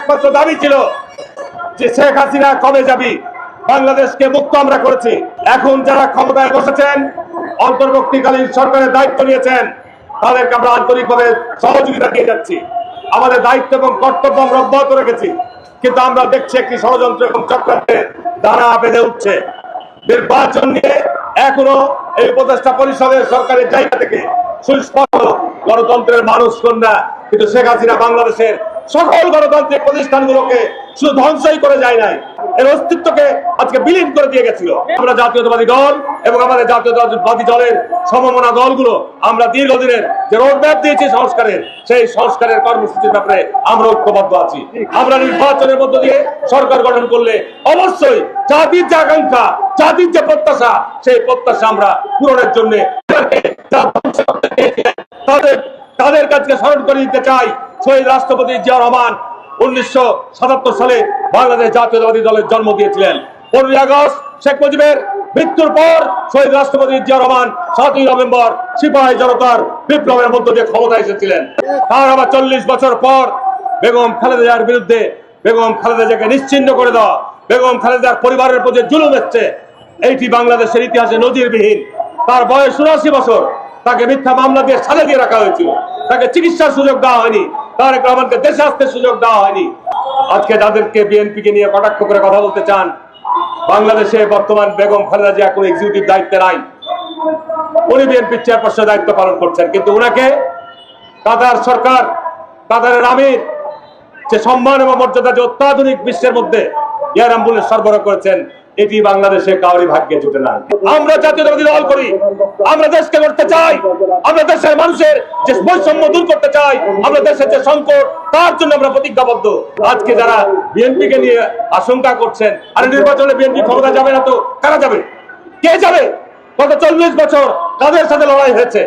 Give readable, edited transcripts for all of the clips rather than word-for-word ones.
একমাত্র দাবি ছিল যে শেখ হাসিনা কবে যাবি, বাংলাদেশকে মুক্ত আমরা করেছি। এখন যারা ক্ষমতায় বসেছেন, অন্তর্বর্তীকালীন সরকারের দায়িত্ব নিয়েছেন, তাদেরকে আমরা আন্তরিকভাবে সহযোগিতা দিয়ে যাচ্ছি। আমাদের দায়িত্ব এবং কর্তব্য আমরা অব্যাহত রেখেছি, কিন্তু আমরা দেখছি একটি ষড়যন্ত্র এবং চক্রান্তের দ্বারা বেঁধে উঠছে। নির্বাচন নিয়ে এখনো এই উপদেষ্টা পরিষদের সরকারের জায়গা থেকে সুস্পষ্ট গণতন্ত্রের মানুষ কন্যা, কিন্তু শেখ হাসিনা বাংলাদেশের সকল গণতান্ত্রিক প্রতিষ্ঠানগুলোকে শুধু ধ্বংসই করে যায় নাই, এর অস্তিত্বকে আজকে বিলীন করে দিয়ে গেছিল। আমরা জাতীয়তাবাদী দল এবং আমাদের জাতীয়তাবাদী দলের সমমনা দলগুলো আমরা দীর্ঘদিনের যে রোডম্যাপ দিয়েছি সংস্কারের, সেই সংস্কারের কর্মসূচির ব্যাপারে আমরা ঐক্যবদ্ধ আছি। আমরা নির্বাচনের মধ্য দিয়ে সরকার গঠন করলে অবশ্যই জাতির যে আকাঙ্ক্ষা, জাতির যে সেই প্রত্যাশা আমরা পূরণের জন্য তাদের কাছে স্মরণ করে দিতে চাই। শহীদ রাষ্ট্রপতি জিয়া রহমান 1977 সালে বাংলাদেশ জাতীয়তাবাদী দলের জন্ম দিয়েছিলেন। 15 আগস্ট শেখ মুজিবের মৃত্যুর পর শহীদ রাষ্ট্রপতি জিয়া রহমান 7ই নভেম্বর সিপাহী জনতার বিপ্লবের মধ্য দিয়ে ক্ষমতায় এসেছিলেন। তার আবার 40 বছর পর বেগম খালেদা জিয়ার বিরুদ্ধে, বেগম খালেদা জিয়াকে নিশ্চিহ্ন করে দেওয়া, বেগম খালেদার পরিবারের প্রতি জুলুম হচ্ছে, এইটি বাংলাদেশের ইতিহাসে নজিরবিহীন। তার বয়স 79 বছর, তাকে মিথ্যা মামলা দিয়ে সাজা দিয়ে রাখা হয়েছিল, তাকে চিকিৎসার সুযোগ দেওয়া হয়নি, তারেক রহমানকে দেশে আসতে সুযোগ দেওয়া হয়নি। আজকে যাদেরকে বিএনপিকে নিয়ে কটাক্ষ করে কথা বলতে চান, বাংলাদেশে বর্তমান বেগম খালেদা জিয়া কোনো এক্সিকিউটিভ দায়িত্বে নাই, উনি বিএনপির চেয়ারপারসনের দায়িত্ব পালন করছেন, কিন্তু উনাকে কাতার সরকার, কাতারের আমির যে সম্মান এবং মর্যাদা যে অত্যাধুনিক বিশ্বের মধ্যে এয়ার অ্যাম্বুলেন্স সরবরাহ করেছেন, এটি বাংলাদেশে কাউরি ভাগ্যে জুটে না। আমরা জাতীয়তাবাদী দল করি, আমরা দেশকে করতে চাই, আমরা দেশের মানুষের যে বৈষম্য দূর করতে চাই, আমরা দেশের যে সংকট, তার জন্য আমরা প্রতিজ্ঞাবদ্ধ। আজকে যারা বিএনপিকে নিয়ে আশঙ্কা করছেন, আর নির্বাচনে বিএনপি ক্ষমতা যাবে না তো কারা যাবে, কে যাবে? গত 40 বছর কাদের সাথে লড়াই হয়েছে,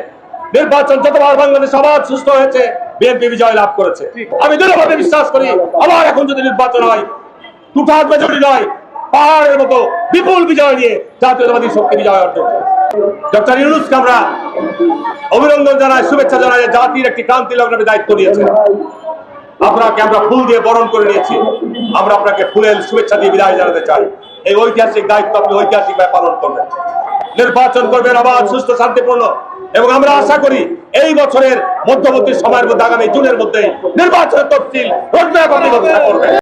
নির্বাচন যতবার বাংলাদেশ আবার সুস্থ হয়েছে, বিএনপি বিজয় লাভ করেছে। আমি দৃঢ়ভাবে বিশ্বাস করি, আবার এখন যদি নির্বাচন হয়, 2/3 মেজরিটি নয়, পাহাড়ের মতো বিপুল বিজয় নিয়ে জাতীয়তাবাদী শক্তি বিজয় অর্জন। ডক্টর ইউনূসকে আমরা অভিনন্দন জানাই, শুভেচ্ছা জানাই, জাতির একটি ক্রান্তি লগ্নে দায়িত্ব নিয়েছেন। আপনাকে আমরা ফুল দিয়ে বরণ করে নিয়েছি, আমরা আপনাকে ফুলের শুভেচ্ছা দিয়ে বিদায় জানাতে চাই। এই ঐতিহাসিক দায়িত্ব আপনি ঐতিহাসিকভাবে পালন করবেন, নির্বাচন করবেন অবাধ, সুস্থ, শান্তিপূর্ণ, এবং আমরা আশা করি এই বছরের মধ্যবর্তী সময়ের মধ্যে, আগামী জুনের মধ্যে নির্বাচনের তফসিল রোডম্যাপ আপনি ঘোষণা করবেন।